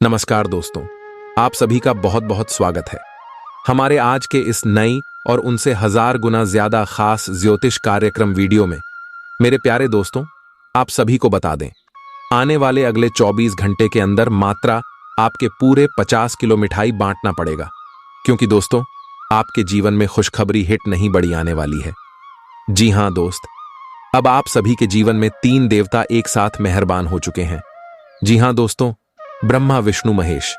नमस्कार दोस्तों, आप सभी का बहुत बहुत स्वागत है हमारे आज के इस नई और उनसे 1000 गुना ज्यादा खास ज्योतिष कार्यक्रम वीडियो में। मेरे प्यारे दोस्तों, आप सभी को बता दें, आने वाले अगले 24 घंटे के अंदर मात्रा आपके पूरे 50 किलो मिठाई बांटना पड़ेगा, क्योंकि दोस्तों आपके जीवन में खुशखबरी हिट नहीं बड़ी आने वाली है। जी हां दोस्त, अब आप सभी के जीवन में 3 देवता एक साथ मेहरबान हो चुके हैं। जी हां दोस्तों, ब्रह्मा विष्णु महेश।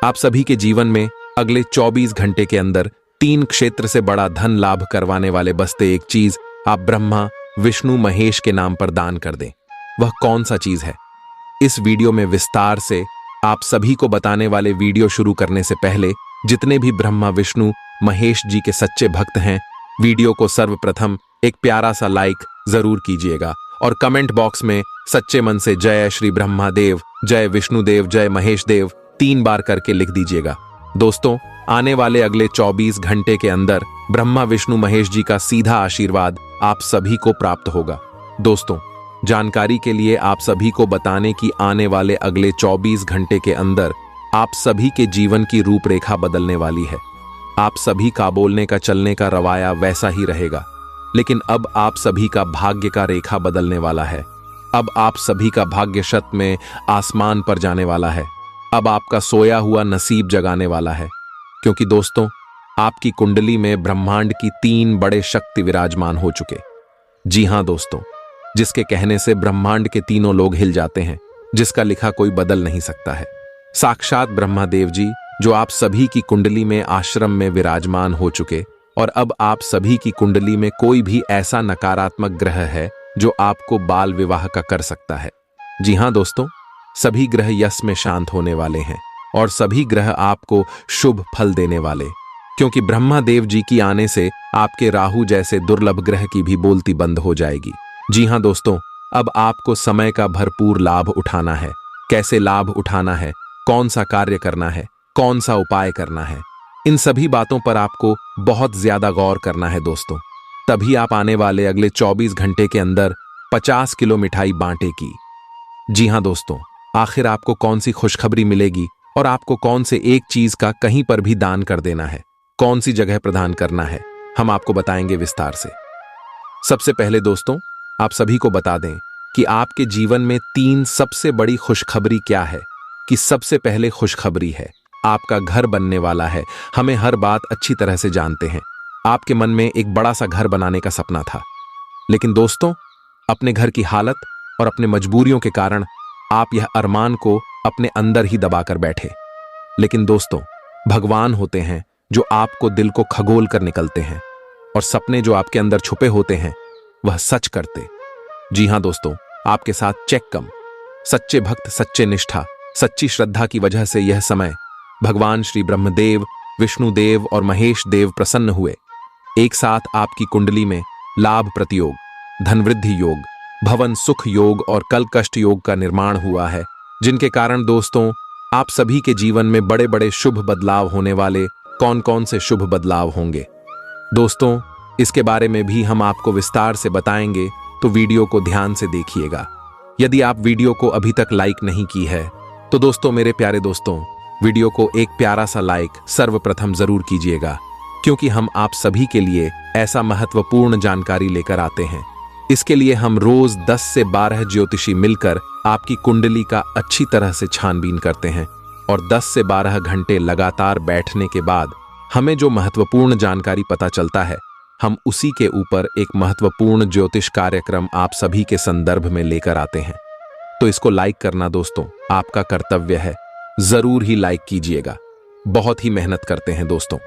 आप सभी के जीवन में अगले 24 घंटे के अंदर 3 क्षेत्र से बड़ा धन लाभ करवाने वाले बसते एक चीज आप ब्रह्मा विष्णु महेश के नाम पर दान कर दें। वह कौन सा चीज है, इस वीडियो में विस्तार से आप सभी को बताने वाले। वीडियो शुरू करने से पहले जितने भी ब्रह्मा विष्णु महेश जी के सच्चे भक्त हैं, वीडियो को सर्वप्रथम एक प्यारा सा लाइक जरूर कीजिएगा और कमेंट बॉक्स में सच्चे मन से जय श्री ब्रह्मादेव, जय विष्णुदेव, जय महेश देव 3 बार करके लिख दीजिएगा। दोस्तों, आने वाले अगले 24 घंटे के अंदर ब्रह्मा विष्णु महेश जी का सीधा आशीर्वाद आप सभी को प्राप्त होगा। दोस्तों, जानकारी के लिए आप सभी को बताने कि आने वाले अगले 24 घंटे के अंदर आप सभी के जीवन की रूपरेखा बदलने वाली है। आप सभी का बोलने का चलने का रवाया वैसा ही रहेगा, लेकिन अब आप सभी का भाग्य का रेखा बदलने वाला है। अब आप सभी का भाग्य शत में आसमान पर जाने वाला है। अब आपका सोया हुआ नसीब जगाने वाला है, क्योंकि दोस्तों आपकी कुंडली में ब्रह्मांड की 3 बड़े शक्ति विराजमान हो चुके। जी हां दोस्तों, जिसके कहने से ब्रह्मांड के तीनों लोग हिल जाते हैं, जिसका लिखा कोई बदल नहीं सकता है। साक्षात ब्रह्मादेव जी जो आप सभी की कुंडली में आश्रम में विराजमान हो चुके, और अब आप सभी की कुंडली में कोई भी ऐसा नकारात्मक ग्रह है जो आपको बाल विवाह का कर सकता है। जी हां दोस्तों, सभी ग्रह यश में शांत होने वाले हैं और सभी ग्रह आपको शुभ फल देने वाले, क्योंकि ब्रह्मा देव जी की आने से आपके राहु जैसे दुर्लभ ग्रह की भी बोलती बंद हो जाएगी। जी हां दोस्तों, अब आपको समय का भरपूर लाभ उठाना है। कैसे लाभ उठाना है, कौन सा कार्य करना है, कौन सा उपाय करना है, इन सभी बातों पर आपको बहुत ज्यादा गौर करना है दोस्तों। तभी आप आने वाले अगले 24 घंटे के अंदर 50 किलो मिठाई बांटेगी। जी हां दोस्तों, आखिर आपको कौन सी खुशखबरी मिलेगी और आपको कौन से एक चीज का कहीं पर भी दान कर देना है, कौन सी जगह प्रदान करना है, हम आपको बताएंगे विस्तार से। सबसे पहले दोस्तों आप सभी को बता दें कि आपके जीवन में 3 सबसे बड़ी खुशखबरी क्या है। कि सबसे पहले खुशखबरी है आपका घर बनने वाला है। हमें हर बात अच्छी तरह से जानते हैं, आपके मन में एक बड़ा सा घर बनाने का सपना था, लेकिन दोस्तों अपने घर की हालत और अपने मजबूरियों के कारण आप यह अरमान को अपने अंदर ही दबाकर बैठे। लेकिन दोस्तों भगवान होते हैं जो आपको दिल को खगोल कर निकलते हैं, और सपने जो आपके अंदर छुपे होते हैं वह सच करते। जी हां दोस्तों, आपके साथ चेक कम, सच्चे भक्त, सच्चे निष्ठा, सच्ची श्रद्धा की वजह से यह समय भगवान श्री ब्रह्मदेव, विष्णुदेव और महेश देव प्रसन्न हुए। एक साथ आपकी कुंडली में लाभ प्रतियोग, धनवृद्धि योग, भवन सुख योग और कल कष्ट योग का निर्माण हुआ है, जिनके कारण दोस्तों आप सभी के जीवन में बड़े बड़े शुभ बदलाव होने वाले। कौन कौन से शुभ बदलाव होंगे दोस्तों, इसके बारे में भी हम आपको विस्तार से बताएंगे, तो वीडियो को ध्यान से देखिएगा। यदि आप वीडियो को अभी तक लाइक नहीं की है तो दोस्तों, मेरे प्यारे दोस्तों, वीडियो को एक प्यारा सा लाइक सर्वप्रथम जरूर कीजिएगा, क्योंकि हम आप सभी के लिए ऐसा महत्वपूर्ण जानकारी लेकर आते हैं। इसके लिए हम रोज 10 से 12 ज्योतिषी मिलकर आपकी कुंडली का अच्छी तरह से छानबीन करते हैं, और 10 से 12 घंटे लगातार बैठने के बाद हमें जो महत्वपूर्ण जानकारी पता चलता है, हम उसी के ऊपर एक महत्वपूर्ण ज्योतिष कार्यक्रम आप सभी के संदर्भ में लेकर आते हैं। तो इसको लाइक करना दोस्तों आपका कर्तव्य है, जरूर ही लाइक कीजिएगा। बहुत ही मेहनत करते हैं दोस्तों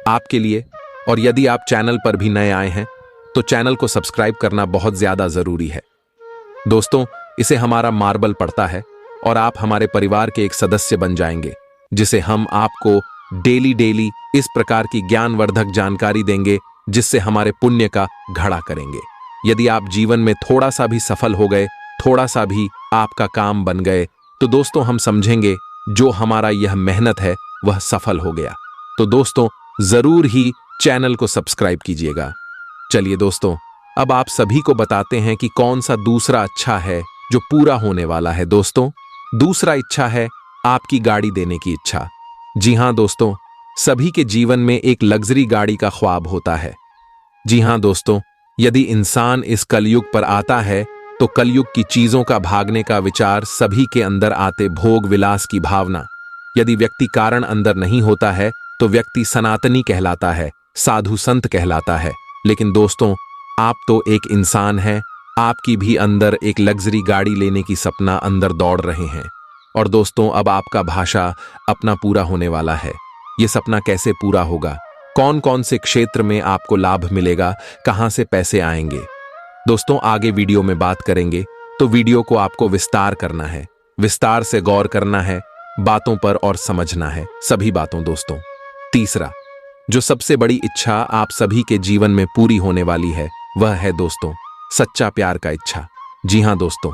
आपके लिए, और यदि आप चैनल पर भी नए आए हैं तो चैनल को सब्सक्राइब करना बहुत ज्यादा जरूरी है दोस्तों। इसे हमारा मार्बल पड़ता है और आप हमारे परिवार के एक सदस्य बन जाएंगे, जिसे हम आपको डेली इस प्रकार की ज्ञानवर्धक जानकारी देंगे, जिससे हमारे पुण्य का घड़ा करेंगे। यदि आप जीवन में थोड़ा सा भी सफल हो गए, थोड़ा सा भी आपका काम बन गए, तो दोस्तों हम समझेंगे जो हमारा यह मेहनत है वह सफल हो गया। तो दोस्तों जरूर ही चैनल को सब्सक्राइब कीजिएगा। चलिए दोस्तों, अब आप सभी को बताते हैं कि कौन सा दूसरा अच्छा है जो पूरा होने वाला है। दोस्तों दूसरा इच्छा है आपकी गाड़ी देने की इच्छा। जी हां दोस्तों, सभी के जीवन में एक लग्जरी गाड़ी का ख्वाब होता है। जी हां दोस्तों, यदि इंसान इस कलयुग पर आता है तो कलयुग की चीजों का भागने का विचार सभी के अंदर आते भोग विलास की भावना। यदि व्यक्ति कारण अंदर नहीं होता है तो व्यक्ति सनातनी कहलाता है, साधु संत कहलाता है। लेकिन दोस्तों, आप तो एक इंसान हैं, आपकी भी अंदर एक लग्जरी गाड़ी लेने की सपना अंदर दौड़ रहे हैं। और दोस्तों, अब आपका भाषा अपना पूरा होने वाला है। ये सपना कैसे पूरा होगा, कौन कौन से क्षेत्र में आपको लाभ मिलेगा, कहां से पैसे आएंगे, दोस्तों आगे वीडियो में बात करेंगे। तो वीडियो को आपको विस्तार करना है, विस्तार से गौर करना है बातों पर और समझना है सभी बातों। दोस्तों, तीसरा जो सबसे बड़ी इच्छा आप सभी के जीवन में पूरी होने वाली है वह है दोस्तों सच्चा प्यार का इच्छा। जी हां दोस्तों,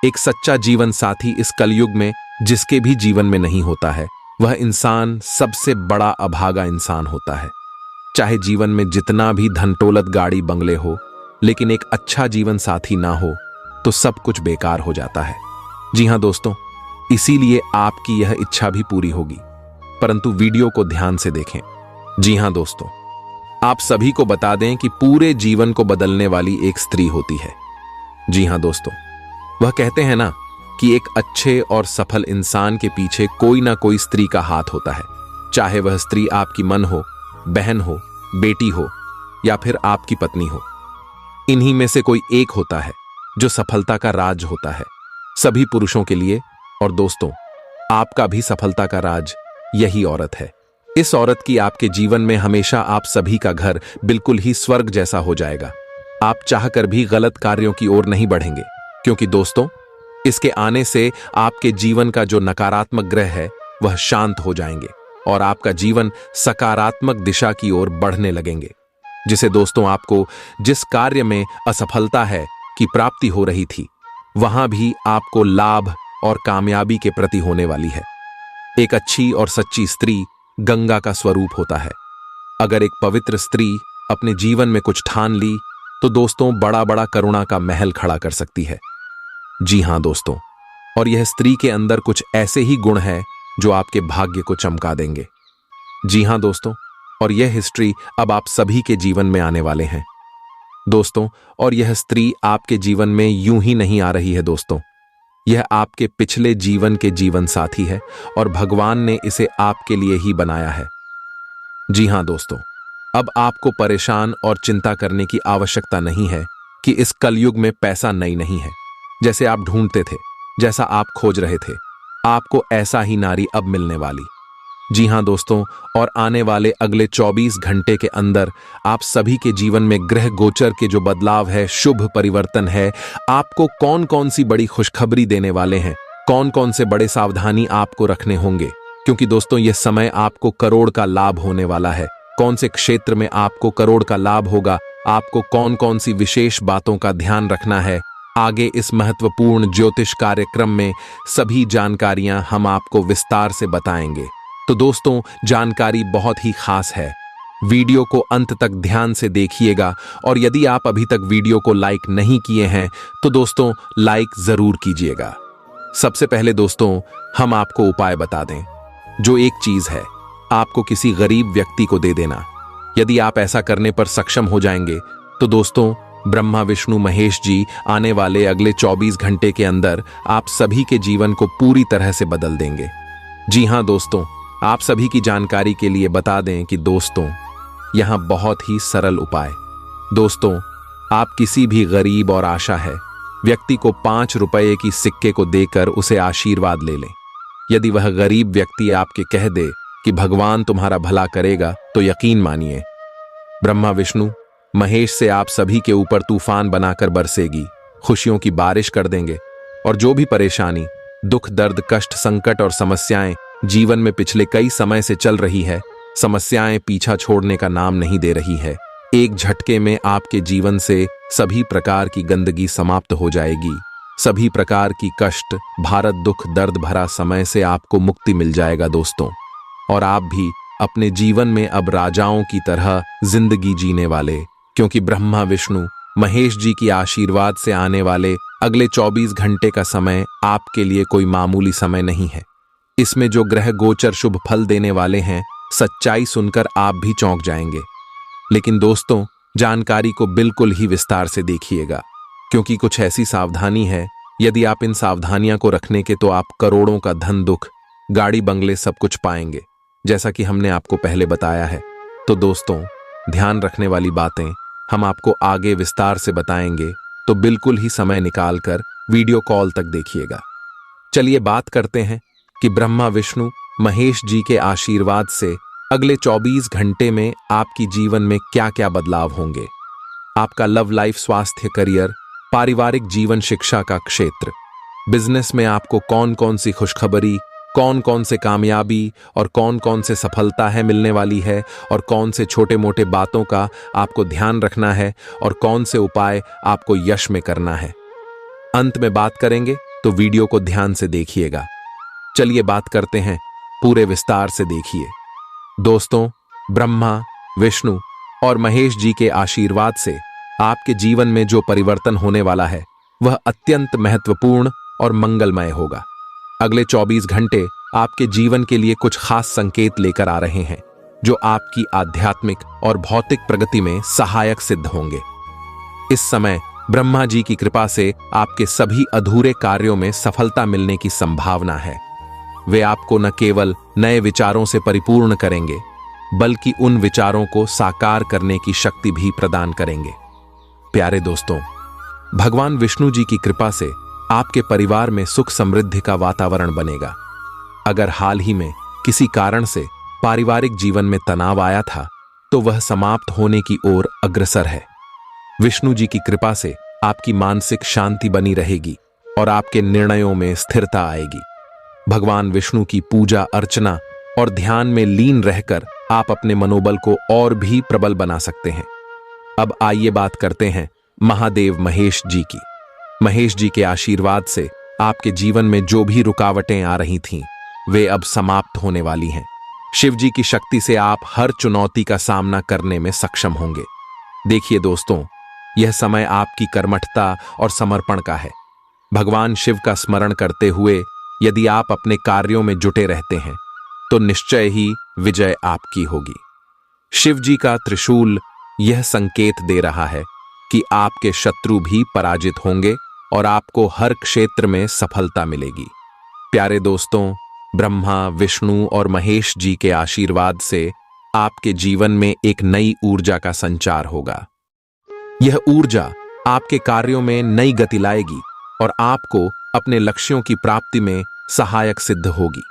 एक सच्चा जीवन साथी इस कलयुग में जिसके भी जीवन में नहीं होता है वह इंसान सबसे बड़ा अभागा इंसान होता है। चाहे जीवन में जितना भी धनदौलत गाड़ी बंगले हो, लेकिन एक अच्छा जीवन साथी ना हो तो सब कुछ बेकार हो जाता है। जी हां दोस्तों, इसीलिए आपकी यह इच्छा भी पूरी होगी, परंतु वीडियो को ध्यान से देखें। जी हां दोस्तों, आप सभी को बता दें कि पूरे जीवन को बदलने वाली एक स्त्री होती है। जी हां दोस्तों, वह कहते हैं ना कि एक अच्छे और सफल इंसान के पीछे कोई ना कोई स्त्री का हाथ होता है। चाहे वह स्त्री आपकी मन हो, बहन हो, बेटी हो या फिर आपकी पत्नी हो, इन्हीं में से कोई एक होता है जो सफलता का राज होता है सभी पुरुषों के लिए। और दोस्तों, आपका भी सफलता का राज यही औरत है। इस औरत की आपके जीवन में हमेशा आप सभी का घर बिल्कुल ही स्वर्ग जैसा हो जाएगा। आप चाहकर भी गलत कार्यों की ओर नहीं बढ़ेंगे, क्योंकि दोस्तों इसके आने से आपके जीवन का जो नकारात्मक ग्रह है वह शांत हो जाएंगे और आपका जीवन सकारात्मक दिशा की ओर बढ़ने लगेंगे। जिसे दोस्तों आपको जिस कार्य में असफलता है की प्राप्ति हो रही थी, वहां भी आपको लाभ और कामयाबी के प्रति होने वाली है। एक अच्छी और सच्ची स्त्री गंगा का स्वरूप होता है। अगर एक पवित्र स्त्री अपने जीवन में कुछ ठान ली तो दोस्तों बड़ा बड़ा करुणा का महल खड़ा कर सकती है। जी हां दोस्तों, और यह स्त्री के अंदर कुछ ऐसे ही गुण हैं जो आपके भाग्य को चमका देंगे। जी हां दोस्तों, और यह हिस्ट्री अब आप सभी के जीवन में आने वाले हैं दोस्तों। और यह स्त्री आपके जीवन में यूं ही नहीं आ रही है दोस्तों, यह आपके पिछले जीवन के जीवन साथी है और भगवान ने इसे आपके लिए ही बनाया है। जी हां दोस्तों, अब आपको परेशान और चिंता करने की आवश्यकता नहीं है कि इस कलयुग में पैसा नहीं है। जैसे आप ढूंढते थे, जैसा आप खोज रहे थे, आपको ऐसा ही नारी अब मिलने वाली। जी हां दोस्तों, और आने वाले अगले 24 घंटे के अंदर आप सभी के जीवन में ग्रह गोचर के जो बदलाव है, शुभ परिवर्तन है, आपको कौन कौन सी बड़ी खुशखबरी देने वाले हैं, कौन कौन से बड़े सावधानी आपको रखने होंगे, क्योंकि दोस्तों यह समय आपको करोड़ का लाभ होने वाला है। कौन से क्षेत्र में आपको करोड़ का लाभ होगा, आपको कौन कौन सी विशेष बातों का ध्यान रखना है, आगे इस महत्वपूर्ण ज्योतिष कार्यक्रम में सभी जानकारियां हम आपको विस्तार से बताएंगे। तो दोस्तों, जानकारी बहुत ही खास है, वीडियो को अंत तक ध्यान से देखिएगा। और यदि आप अभी तक वीडियो को लाइक नहीं किए हैं तो दोस्तों लाइक जरूर कीजिएगा। सबसे पहले दोस्तों हम आपको उपाय बता दें, जो एक चीज है आपको किसी गरीब व्यक्ति को दे देना। यदि आप ऐसा करने पर सक्षम हो जाएंगे तो दोस्तों ब्रह्मा विष्णु महेश जी आने वाले अगले 24 घंटे के अंदर आप सभी के जीवन को पूरी तरह से बदल देंगे। जी हां दोस्तों, आप सभी की जानकारी के लिए बता दें कि दोस्तों यहां बहुत ही सरल उपाय। दोस्तों, आप किसी भी गरीब और आशा है व्यक्ति को 5 रुपए की सिक्के को देकर उसे आशीर्वाद ले लें। यदि वह गरीब व्यक्ति आपके कह दे कि भगवान तुम्हारा भला करेगा तो यकीन मानिए ब्रह्मा विष्णु महेश से आप सभी के ऊपर तूफान बनाकर बरसेगी, खुशियों की बारिश कर देंगे। और जो भी परेशानी, दुख, दर्द, कष्ट, संकट और समस्याएं जीवन में पिछले कई समय से चल रही है, समस्याएं पीछा छोड़ने का नाम नहीं दे रही है, एक झटके में आपके जीवन से सभी प्रकार की गंदगी समाप्त हो जाएगी। सभी प्रकार की कष्ट, भारत, दुख, दर्द भरा समय से आपको मुक्ति मिल जाएगा दोस्तों। और आप भी अपने जीवन में अब राजाओं की तरह जिंदगी जीने वाले, क्योंकि ब्रह्मा विष्णु महेश जी की आशीर्वाद से आने वाले अगले 24 घंटे का समय आपके लिए कोई मामूली समय नहीं है। इसमें जो ग्रह गोचर शुभ फल देने वाले हैं, सच्चाई सुनकर आप भी चौंक जाएंगे। लेकिन दोस्तों, जानकारी को बिल्कुल ही विस्तार से देखिएगा, क्योंकि कुछ ऐसी सावधानी है, यदि आप इन सावधानियां को रखने के तो आप करोड़ों का धन, दुख, गाड़ी, बंगले सब कुछ पाएंगे, जैसा कि हमने आपको पहले बताया है। तो दोस्तों, ध्यान रखने वाली बातें हम आपको आगे विस्तार से बताएंगे, तो बिल्कुल ही समय निकालकर वीडियो कॉल तक देखिएगा। चलिए बात करते हैं कि ब्रह्मा विष्णु महेश जी के आशीर्वाद से अगले 24 घंटे में आपकी जीवन में क्या क्या बदलाव होंगे। आपका लव लाइफ, स्वास्थ्य, करियर, पारिवारिक जीवन, शिक्षा का क्षेत्र, बिजनेस में आपको कौन कौन सी खुशखबरी, कौन कौन से कामयाबी और कौन कौन से सफलता है मिलने वाली है, और कौन से छोटे मोटे बातों का आपको ध्यान रखना है, और कौन से उपाय आपको यश में करना है। अंत में बात करेंगे, तो वीडियो को ध्यान से देखिएगा। चलिए बात करते हैं, पूरे विस्तार से देखिए। दोस्तों, ब्रह्मा विष्णु और महेश जी के आशीर्वाद से आपके जीवन में जो परिवर्तन होने वाला है वह अत्यंत महत्वपूर्ण और मंगलमय होगा। अगले 24 घंटे आपके जीवन के लिए कुछ खास संकेत लेकर आ रहे हैं, जो आपकी आध्यात्मिक और भौतिक प्रगति में सहायक सिद्ध होंगे। इस समय ब्रह्मा जी की कृपा से आपके सभी अधूरे कार्यों में सफलता मिलने की संभावना है। वे आपको न केवल नए विचारों से परिपूर्ण करेंगे, बल्कि उन विचारों को साकार करने की शक्ति भी प्रदान करेंगे। प्यारे दोस्तों, भगवान विष्णु जी की कृपा से आपके परिवार में सुख समृद्धि का वातावरण बनेगा। अगर हाल ही में किसी कारण से पारिवारिक जीवन में तनाव आया था, तो वह समाप्त होने की ओर अग्रसर है। विष्णु जी की कृपा से आपकी मानसिक शांति बनी रहेगी और आपके निर्णयों में स्थिरता आएगी। भगवान विष्णु की पूजा अर्चना और ध्यान में लीन रहकर आप अपने मनोबल को और भी प्रबल बना सकते हैं। अब आइए बात करते हैं महादेव महेश जी की। महेश जी के आशीर्वाद से आपके जीवन में जो भी रुकावटें आ रही थीं, वे अब समाप्त होने वाली हैं। शिव जी की शक्ति से आप हर चुनौती का सामना करने में सक्षम होंगे। देखिए दोस्तों, यह समय आपकी कर्मठता और समर्पण का है। भगवान शिव का स्मरण करते हुए यदि आप अपने कार्यों में जुटे रहते हैं, तो निश्चय ही विजय आपकी होगी। शिव जी का त्रिशूल यह संकेत दे रहा है कि आपके शत्रु भी पराजित होंगे और आपको हर क्षेत्र में सफलता मिलेगी। प्यारे दोस्तों, ब्रह्मा विष्णु और महेश जी के आशीर्वाद से आपके जीवन में एक नई ऊर्जा का संचार होगा। यह ऊर्जा आपके कार्यों में नई गति लाएगी और आपको अपने लक्ष्यों की प्राप्ति में सहायक सिद्ध होगी।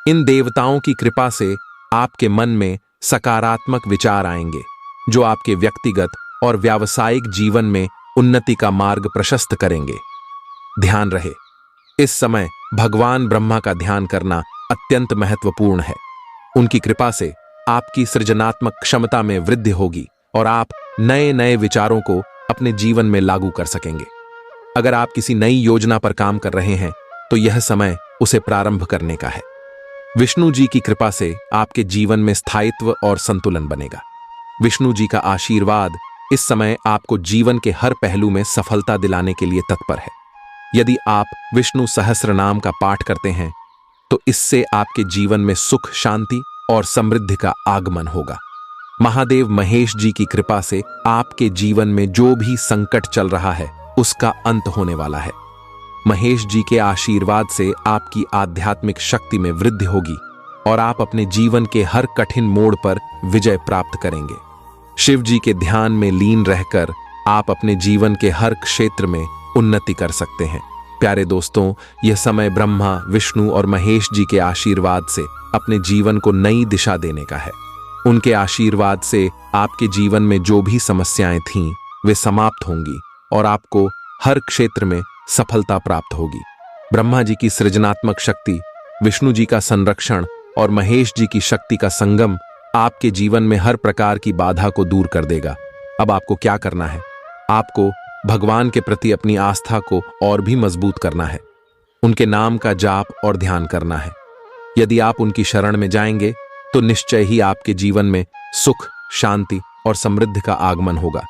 इन देवताओं की कृपा से आपके मन में सकारात्मक विचार आएंगे, जो आपके व्यक्तिगत और व्यावसायिक जीवन में उन्नति का मार्ग प्रशस्त करेंगे। ध्यान रहे, इस समय भगवान ब्रह्मा का ध्यान करना अत्यंत महत्वपूर्ण है। उनकी कृपा से आपकी सृजनात्मक क्षमता में वृद्धि होगी और आप नए नए विचारों को अपने जीवन में लागू कर सकेंगे। अगर आप किसी नई योजना पर काम कर रहे हैं, तो यह समय उसे प्रारंभ करने का है। विष्णु जी की कृपा से आपके जीवन में स्थायित्व और संतुलन बनेगा। विष्णु जी का आशीर्वाद इस समय आपको जीवन के हर पहलू में सफलता दिलाने के लिए तत्पर है। यदि आप विष्णु सहस्त्र नाम का पाठ करते हैं, तो इससे आपके जीवन में सुख, शांति और समृद्धि का आगमन होगा। महादेव महेश जी की कृपा से आपके जीवन में जो भी संकट चल रहा है, उसका अंत होने वाला है। महेश जी के आशीर्वाद से आपकी आध्यात्मिक शक्ति में वृद्धि होगी और आप अपने जीवन के हर कठिन मोड़ पर विजय प्राप्त करेंगे। शिव जी के ध्यान में लीन रहकर आप अपने जीवन के हर क्षेत्र में उन्नति कर सकते हैं। प्यारे दोस्तों, यह समय ब्रह्मा विष्णु और महेश जी के आशीर्वाद से अपने जीवन को नई दिशा देने का है। उनके आशीर्वाद से आपके जीवन में जो भी समस्याएं थीं, वे समाप्त होंगी और आपको हर क्षेत्र में सफलता प्राप्त होगी। ब्रह्मा जी की सृजनात्मक शक्ति, विष्णु जी का संरक्षण और महेश जी की शक्ति का संगम आपके जीवन में हर प्रकार की बाधा को दूर कर देगा। अब आपको क्या करना है? आपको भगवान के प्रति अपनी आस्था को और भी मजबूत करना है। उनके नाम का जाप और ध्यान करना है। यदि आप उनकी शरण में जाएंगे, तो निश्चय ही आपके जीवन में सुख, शांति और समृद्धि का आगमन होगा।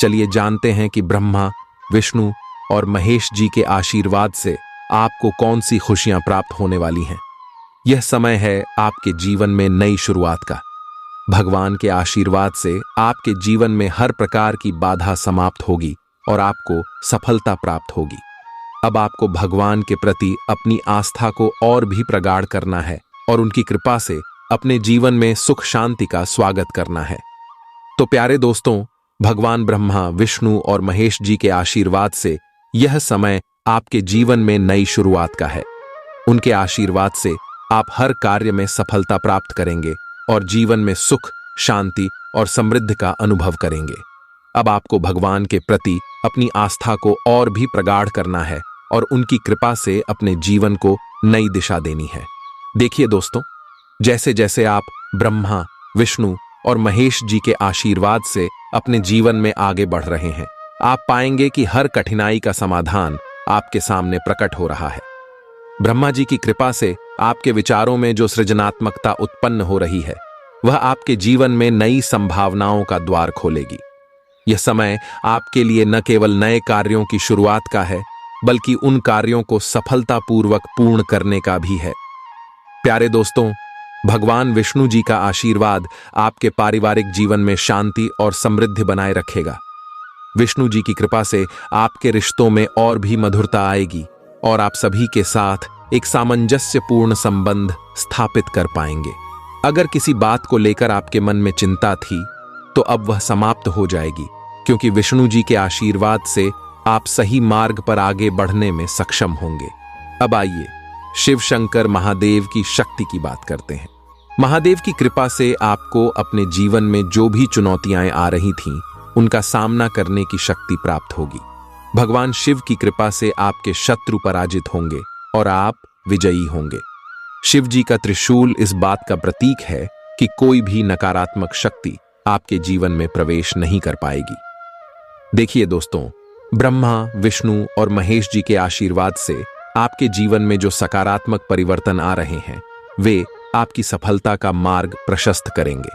चलिए जानते हैं कि ब्रह्मा विष्णु और महेश जी के आशीर्वाद से आपको कौन सी खुशियां प्राप्त होने वाली हैं। यह समय है आपके जीवन में नई शुरुआत का। भगवान के आशीर्वाद से आपके जीवन में हर प्रकार की बाधा समाप्त होगी और आपको सफलता प्राप्त होगी। अब आपको भगवान के प्रति अपनी आस्था को और भी प्रगाढ़ करना है और उनकी कृपा से अपने जीवन में सुख शांति का स्वागत करना है। तो प्यारे दोस्तों, भगवान ब्रह्मा, विष्णु और महेश जी के आशीर्वाद से यह समय आपके जीवन में नई शुरुआत का है। उनके आशीर्वाद से आप हर कार्य में सफलता प्राप्त करेंगे और जीवन में सुख, शांति और समृद्धि का अनुभव करेंगे। अब आपको भगवान के प्रति अपनी आस्था को और भी प्रगाढ़ करना है और उनकी कृपा से अपने जीवन को नई दिशा देनी है। देखिए दोस्तों, जैसे जैसे आप ब्रह्मा, विष्णु और महेश जी के आशीर्वाद से अपने जीवन में आगे बढ़ रहे हैं, आप पाएंगे कि हर कठिनाई का समाधान आपके सामने प्रकट हो रहा है। ब्रह्मा जी की कृपा से आपके विचारों में जो सृजनात्मकता उत्पन्न हो रही है, वह आपके जीवन में नई संभावनाओं का द्वार खोलेगी। यह समय आपके लिए न केवल नए कार्यों की शुरुआत का है, बल्कि उन कार्यों को सफलतापूर्वक पूर्ण करने का भी है। प्यारे दोस्तों, भगवान विष्णु जी का आशीर्वाद आपके पारिवारिक जीवन में शांति और समृद्धि बनाए रखेगा। विष्णु जी की कृपा से आपके रिश्तों में और भी मधुरता आएगी और आप सभी के साथ एक सामंजस्यपूर्ण संबंध स्थापित कर पाएंगे। अगर किसी बात को लेकर आपके मन में चिंता थी, तो अब वह समाप्त हो जाएगी, क्योंकि विष्णु जी के आशीर्वाद से आप सही मार्ग पर आगे बढ़ने में सक्षम होंगे। अब आइए शिव शंकर महादेव की शक्ति की बात करते हैं। महादेव की कृपा से आपको अपने जीवन में जो भी चुनौतियां आ रही थीं, उनका सामना करने की शक्ति प्राप्त होगी। भगवान शिव की कृपा से आपके शत्रु पराजित होंगे और आप विजयी होंगे। शिव जी का त्रिशूल इस बात का प्रतीक है कि कोई भी नकारात्मक शक्ति आपके जीवन में प्रवेश नहीं कर पाएगी। देखिए दोस्तों, ब्रह्मा, विष्णु और महेश जी के आशीर्वाद से आपके जीवन में जो सकारात्मक परिवर्तन आ रहे हैं, वे आपकी सफलता का मार्ग प्रशस्त करेंगे।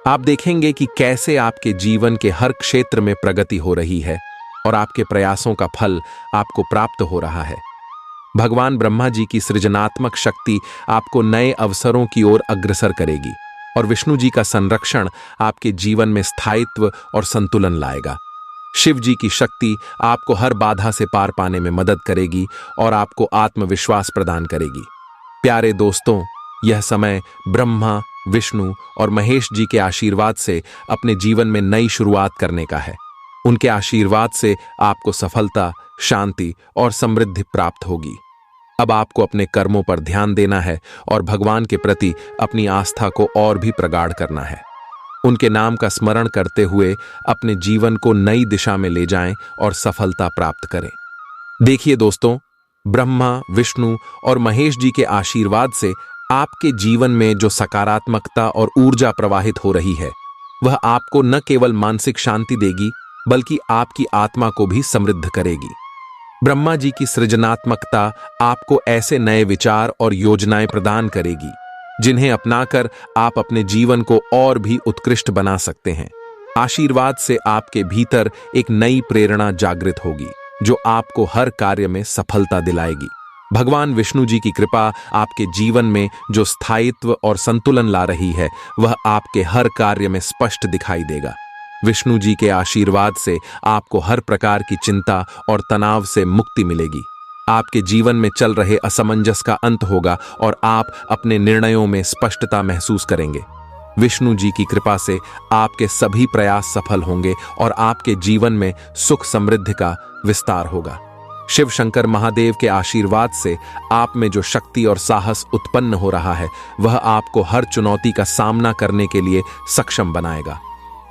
आप देखेंगे कि कैसे आपके जीवन के हर क्षेत्र में प्रगति हो रही है और आपके प्रयासों का फल आपको प्राप्त हो रहा है। भगवान ब्रह्मा जी की सृजनात्मक शक्ति आपको नए अवसरों की ओर अग्रसर करेगी और विष्णु जी का संरक्षण आपके जीवन में स्थायित्व और संतुलन लाएगा। शिव जी की शक्ति आपको हर बाधा से पार पाने में मदद करेगी और आपको आत्मविश्वास प्रदान करेगी। प्यारे दोस्तों, यह समय ब्रह्मा, विष्णु और महेश जी के आशीर्वाद से अपने जीवन में नई शुरुआत करने का है। उनके आशीर्वाद से आपको सफलता, शांति और समृद्धि प्राप्त होगी। अब आपको अपने कर्मों पर ध्यान देना है और भगवान के प्रति अपनी आस्था को और भी प्रगाढ़ करना है। उनके नाम का स्मरण करते हुए अपने जीवन को नई दिशा में ले जाएं और सफलता प्राप्त करें। देखिए दोस्तों, ब्रह्मा, विष्णु और महेश जी के आशीर्वाद से आपके जीवन में जो सकारात्मकता और ऊर्जा प्रवाहित हो रही है, वह आपको न केवल मानसिक शांति देगी, बल्कि आपकी आत्मा को भी समृद्ध करेगी। ब्रह्मा जी की सृजनात्मकता आपको ऐसे नए विचार और योजनाएं प्रदान करेगी, जिन्हें अपनाकर आप अपने जीवन को और भी उत्कृष्ट बना सकते हैं। आशीर्वाद से आपके भीतर एक नई प्रेरणा जागृत होगी, जो आपको हर कार्य में सफलता दिलाएगी। भगवान विष्णु जी की कृपा आपके जीवन में जो स्थायित्व और संतुलन ला रही है, वह आपके हर कार्य में स्पष्ट दिखाई देगा। विष्णु जी के आशीर्वाद से आपको हर प्रकार की चिंता और तनाव से मुक्ति मिलेगी। आपके जीवन में चल रहे असमंजस का अंत होगा और आप अपने निर्णयों में स्पष्टता महसूस करेंगे। विष्णु जी की कृपा से आपके सभी प्रयास सफल होंगे और आपके जीवन में सुख समृद्धि का विस्तार होगा। शिव शंकर महादेव के आशीर्वाद से आप में जो शक्ति और साहस उत्पन्न हो रहा है, वह आपको हर चुनौती का सामना करने के लिए सक्षम बनाएगा।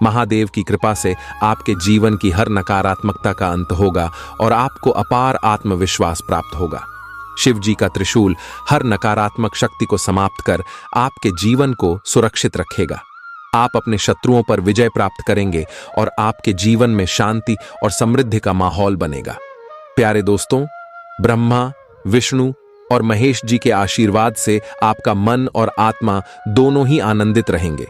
महादेव की कृपा से आपके जीवन की हर नकारात्मकता का अंत होगा और आपको अपार आत्मविश्वास प्राप्त होगा। शिव जी का त्रिशूल हर नकारात्मक शक्ति को समाप्त कर आपके जीवन को सुरक्षित रखेगा। आप अपने शत्रुओं पर विजय प्राप्त करेंगे और आपके जीवन में शांति और समृद्धि का माहौल बनेगा। प्यारे दोस्तों, ब्रह्मा, विष्णु और महेश जी के आशीर्वाद से आपका मन और आत्मा दोनों ही आनंदित रहेंगे।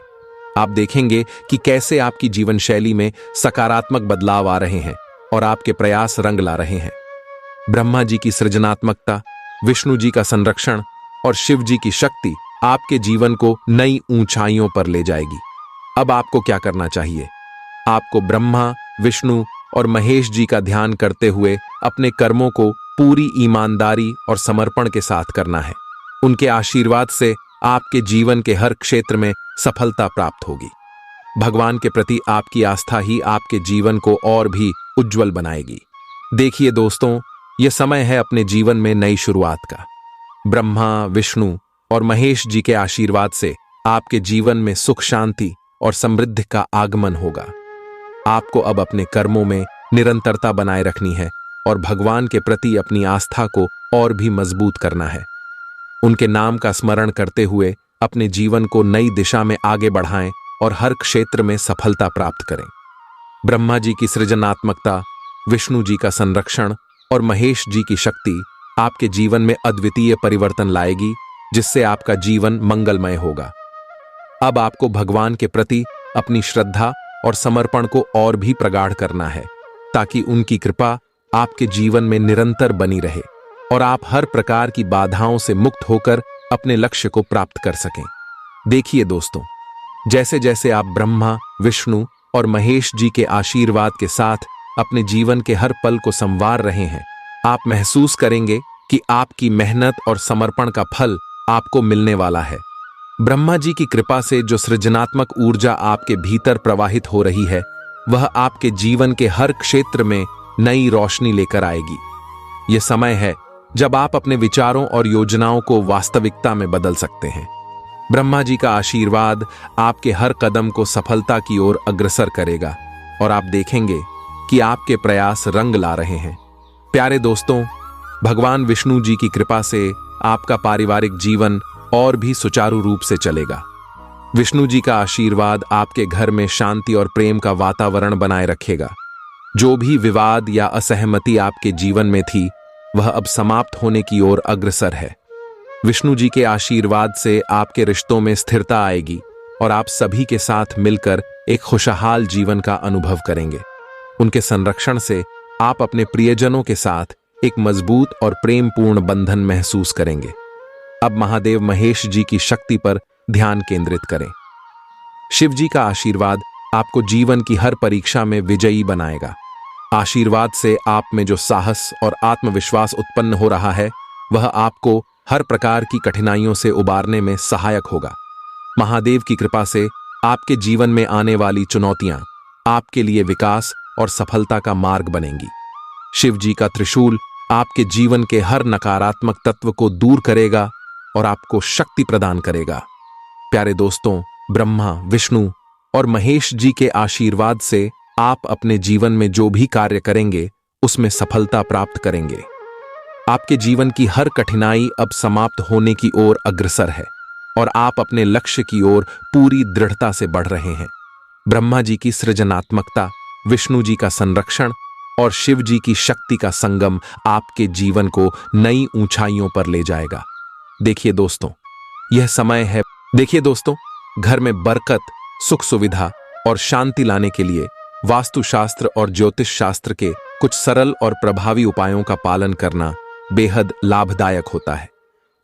आप देखेंगे कि कैसे आपकी जीवन शैली में सकारात्मक बदलाव आ रहे हैं और आपके प्रयास रंग ला रहे हैं। ब्रह्मा जी की सृजनात्मकता, विष्णु जी का संरक्षण और शिव जी की शक्ति आपके जीवन को नई ऊंचाइयों पर ले जाएगी। अब आपको क्या करना चाहिए? आपको ब्रह्मा, विष्णु और महेश जी का ध्यान करते हुए अपने कर्मों को पूरी ईमानदारी और समर्पण के साथ करना है। उनके आशीर्वाद से आपके जीवन के हर क्षेत्र में सफलता प्राप्त होगी। भगवान के प्रति आपकी आस्था ही आपके जीवन को और भी उज्जवल बनाएगी। देखिए दोस्तों, यह समय है अपने जीवन में नई शुरुआत का। ब्रह्मा, विष्णु और महेश जी के आशीर्वाद से आपके जीवन में सुख, शांति और समृद्धि का आगमन होगा। आपको अब अपने कर्मों में निरंतरता बनाए रखनी है और भगवान के प्रति अपनी आस्था को और भी मजबूत करना है। उनके नाम का स्मरण करते हुए अपने जीवन को नई दिशा में आगे बढ़ाएं और हर क्षेत्र में सफलता प्राप्त करें। ब्रह्मा जी की सृजनात्मकता, विष्णु जी का संरक्षण और महेश जी की शक्ति आपके जीवन में अद्वितीय परिवर्तन लाएगी, जिससे आपका जीवन मंगलमय होगा। अब आपको भगवान के प्रति अपनी श्रद्धा और समर्पण को और भी प्रगाढ़ करना है, ताकि उनकी कृपा आपके जीवन में निरंतर बनी रहे और आप हर प्रकार की बाधाओं से मुक्त होकर अपने लक्ष्य को प्राप्त कर सकें। देखिए दोस्तों, जैसे जैसे आप ब्रह्मा, विष्णु और महेश जी के आशीर्वाद के साथ अपने जीवन के हर पल को संवार रहे हैं, आप महसूस करेंगे कि आपकी मेहनत और समर्पण का फल आपको मिलने वाला है। ब्रह्मा जी की कृपा से जो सृजनात्मक ऊर्जा आपके भीतर प्रवाहित हो रही है, वह आपके जीवन के हर क्षेत्र में नई रोशनी लेकर आएगी। यह समय है जब आप अपने विचारों और योजनाओं को वास्तविकता में बदल सकते हैं। ब्रह्मा जी का आशीर्वाद आपके हर कदम को सफलता की ओर अग्रसर करेगा और आप देखेंगे कि आपके प्रयास रंग ला रहे हैं। प्यारे दोस्तों, भगवान विष्णु जी की कृपा से आपका पारिवारिक जीवन और भी सुचारू रूप से चलेगा। विष्णु जी का आशीर्वाद आपके घर में शांति और प्रेम का वातावरण बनाए रखेगा। जो भी विवाद या असहमति आपके जीवन में थी, वह अब समाप्त होने की ओर अग्रसर है। विष्णु जी के आशीर्वाद से आपके रिश्तों में स्थिरता आएगी और आप सभी के साथ मिलकर एक खुशहाल जीवन का अनुभव करेंगे। उनके संरक्षण से आप अपने प्रियजनों के साथ एक मजबूत और प्रेमपूर्ण बंधन महसूस करेंगे। अब महादेव महेश जी की शक्ति पर ध्यान केंद्रित करें। शिव जी का आशीर्वाद आपको जीवन की हर परीक्षा में विजयी बनाएगा। आशीर्वाद से आप में जो साहस और आत्मविश्वास उत्पन्न हो रहा है, वह आपको हर प्रकार की कठिनाइयों से उबारने में सहायक होगा। महादेव की कृपा से आपके जीवन में आने वाली चुनौतियां आपके लिए विकास और सफलता का मार्ग बनेंगी। शिव जी का त्रिशूल आपके जीवन के हर नकारात्मक तत्व को दूर करेगा और आपको शक्ति प्रदान करेगा। प्यारे दोस्तों, ब्रह्मा, विष्णु और महेश जी के आशीर्वाद से आप अपने जीवन में जो भी कार्य करेंगे, उसमें सफलता प्राप्त करेंगे। आपके जीवन की हर कठिनाई अब समाप्त होने की ओर अग्रसर है और आप अपने लक्ष्य की ओर पूरी दृढ़ता से बढ़ रहे हैं। ब्रह्मा जी की सृजनात्मकता, विष्णु जी का संरक्षण और शिव जी की शक्ति का संगम आपके जीवन को नई ऊंचाइयों पर ले जाएगा। देखिए दोस्तों, यह समय है। देखिए दोस्तों, घर में बरकत, सुख, सुविधा और शांति लाने के लिए वास्तुशास्त्र और ज्योतिष शास्त्र के कुछ सरल और प्रभावी उपायों का पालन करना बेहद लाभदायक होता है।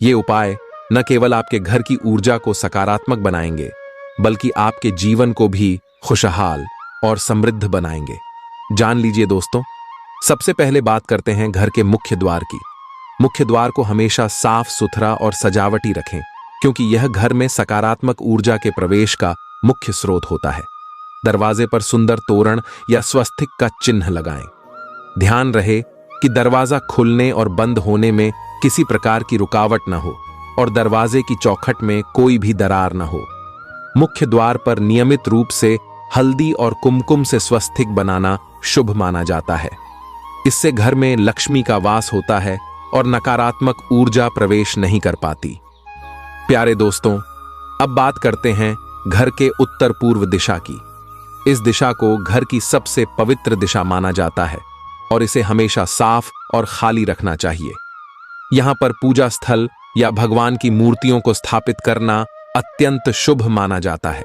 ये उपाय न केवल आपके घर की ऊर्जा को सकारात्मक बनाएंगे, बल्कि आपके जीवन को भी खुशहाल और समृद्ध बनाएंगे। जान लीजिए दोस्तों, सबसे पहले बात करते हैं घर के मुख्य द्वार की। मुख्य द्वार को हमेशा साफ सुथरा और सजावटी रखें, क्योंकि यह घर में सकारात्मक ऊर्जा के प्रवेश का मुख्य स्रोत होता है। दरवाजे पर सुंदर तोरण या स्वस्तिक का चिन्ह लगाएं। ध्यान रहे कि दरवाजा खुलने और बंद होने में किसी प्रकार की रुकावट न हो और दरवाजे की चौखट में कोई भी दरार न हो। मुख्य द्वार पर नियमित रूप से हल्दी और कुमकुम से स्वस्तिक बनाना शुभ माना जाता है। इससे घर में लक्ष्मी का वास होता है और नकारात्मक ऊर्जा प्रवेश नहीं कर पाती। प्यारे दोस्तों, अब बात करते हैं घर के उत्तर पूर्व दिशा की। इस दिशा को घर की सबसे पवित्र दिशा माना जाता है और इसे हमेशा साफ और खाली रखना चाहिए। यहां पर पूजा स्थल या भगवान की मूर्तियों को स्थापित करना अत्यंत शुभ माना जाता है।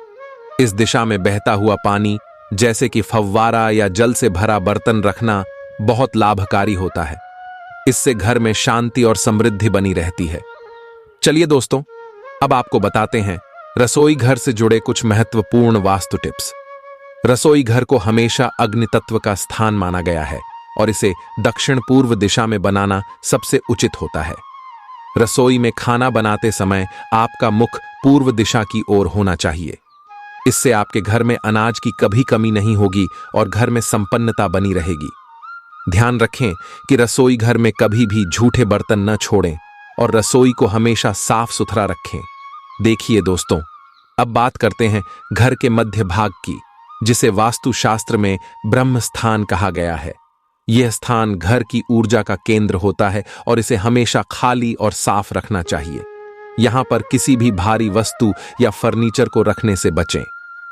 इस दिशा में बहता हुआ पानी, जैसे कि फव्वारा या जल से भरा बर्तन रखना बहुत लाभकारी होता है। इससे घर में शांति और समृद्धि बनी रहती है। चलिए दोस्तों, अब आपको बताते हैं रसोई घर से जुड़े कुछ महत्वपूर्ण वास्तु टिप्स। रसोई घर को हमेशा अग्नि तत्व का स्थान माना गया है और इसे दक्षिण पूर्व दिशा में बनाना सबसे उचित होता है। रसोई में खाना बनाते समय आपका मुख पूर्व दिशा की ओर होना चाहिए। इससे आपके घर में अनाज की कभी कमी नहीं होगी और घर में संपन्नता बनी रहेगी। ध्यान रखें कि रसोई घर में कभी भी झूठे बर्तन न छोड़ें और रसोई को हमेशा साफ सुथरा रखें। देखिए दोस्तों, अब बात करते हैं घर के मध्य भाग की, जिसे वास्तुशास्त्र में ब्रह्म स्थान कहा गया है। यह स्थान घर की ऊर्जा का केंद्र होता है और इसे हमेशा खाली और साफ रखना चाहिए। यहां पर किसी भी भारी वस्तु या फर्नीचर को रखने से बचें।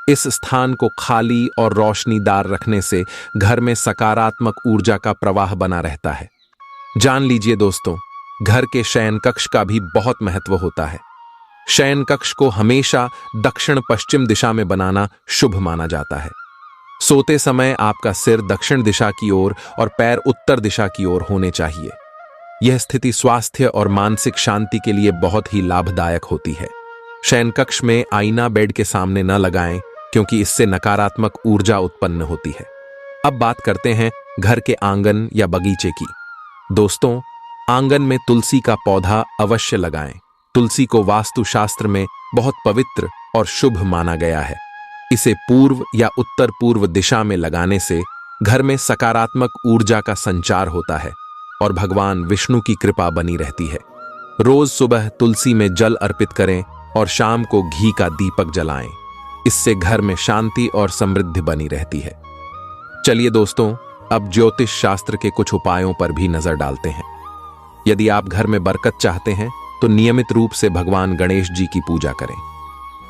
इस स्थान को खाली और रोशनीदार रखने से घर में सकारात्मक ऊर्जा का प्रवाह बना रहता है। जान लीजिए दोस्तों, घर के शयन कक्ष का भी बहुत महत्व होता है। शयन कक्ष को हमेशा दक्षिण पश्चिम दिशा में बनाना शुभ माना जाता है। सोते समय आपका सिर दक्षिण दिशा की ओर और पैर उत्तर दिशा की ओर होने चाहिए। यह स्थिति स्वास्थ्य और मानसिक शांति के लिए बहुत ही लाभदायक होती है। शयन कक्ष में आईना बेड के सामने न लगाएं, क्योंकि इससे नकारात्मक ऊर्जा उत्पन्न होती है। अब बात करते हैं घर के आंगन या बगीचे की। दोस्तों, आंगन में तुलसी का पौधा अवश्य लगाएं। तुलसी को वास्तुशास्त्र में बहुत पवित्र और शुभ माना गया है। इसे पूर्व या उत्तर पूर्व दिशा में लगाने से घर में सकारात्मक ऊर्जा का संचार होता है और भगवान विष्णु की कृपा बनी रहती है। रोज सुबह तुलसी में जल अर्पित करें और शाम को घी का दीपक जलाएं। इससे घर में शांति और समृद्धि बनी रहती है। चलिए दोस्तों, अब ज्योतिष शास्त्र के कुछ उपायों पर भी नजर डालते हैं। यदि आप घर में बरकत चाहते हैं तो नियमित रूप से भगवान गणेश जी की पूजा करें।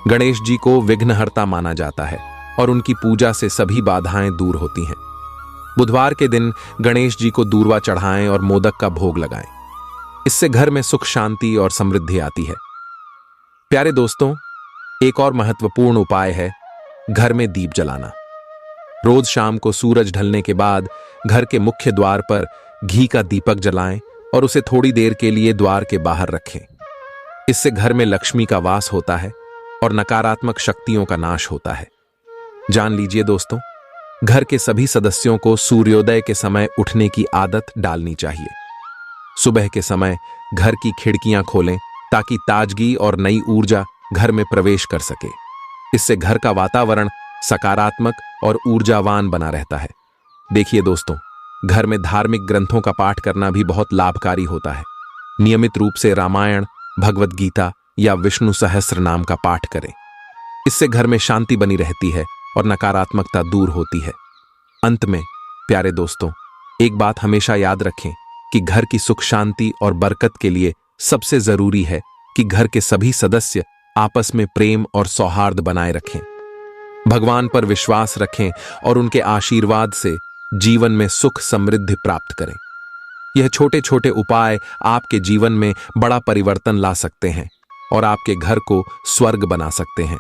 गणेश जी को विघ्नहर्ता माना जाता है और उनकी पूजा से सभी बाधाएं दूर होती हैं। बुधवार के दिन गणेश जी को दूर्वा चढ़ाएं और मोदक का भोग लगाएं। इससे घर में सुख शांति और समृद्धि आती है। प्यारे दोस्तों, एक और महत्वपूर्ण उपाय है घर में दीप जलाना। रोज शाम को सूरज ढलने के बाद घर के मुख्य द्वार पर घी का दीपक जलाएं और उसे थोड़ी देर के लिए द्वार के बाहर रखें। इससे घर में लक्ष्मी का वास होता है और नकारात्मक शक्तियों का नाश होता है। जान लीजिए दोस्तों, घर के सभी सदस्यों को सूर्योदय के समय उठने की आदत डालनी चाहिए। सुबह के समय घर की खिड़कियां खोलें ताकि ताजगी और नई ऊर्जा घर में प्रवेश कर सके। इससे घर का वातावरण सकारात्मक और ऊर्जावान बना रहता है। देखिए दोस्तों, घर में धार्मिक ग्रंथों का पाठ करना भी बहुत लाभकारी होता है। नियमित रूप से रामायण, भगवत गीता या विष्णु सहस्त्र नाम का पाठ करें। इससे घर में शांति बनी रहती है और नकारात्मकता दूर होती है। अंत में प्यारे दोस्तों, एक बात हमेशा याद रखें कि घर की सुख शांति और बरकत के लिए सबसे जरूरी है कि घर के सभी सदस्य आपस में प्रेम और सौहार्द बनाए रखें। भगवान पर विश्वास रखें और उनके आशीर्वाद से जीवन में सुख समृद्धि प्राप्त करें। यह छोटे छोटे उपाय आपके जीवन में बड़ा परिवर्तन ला सकते हैं और आपके घर को स्वर्ग बना सकते हैं।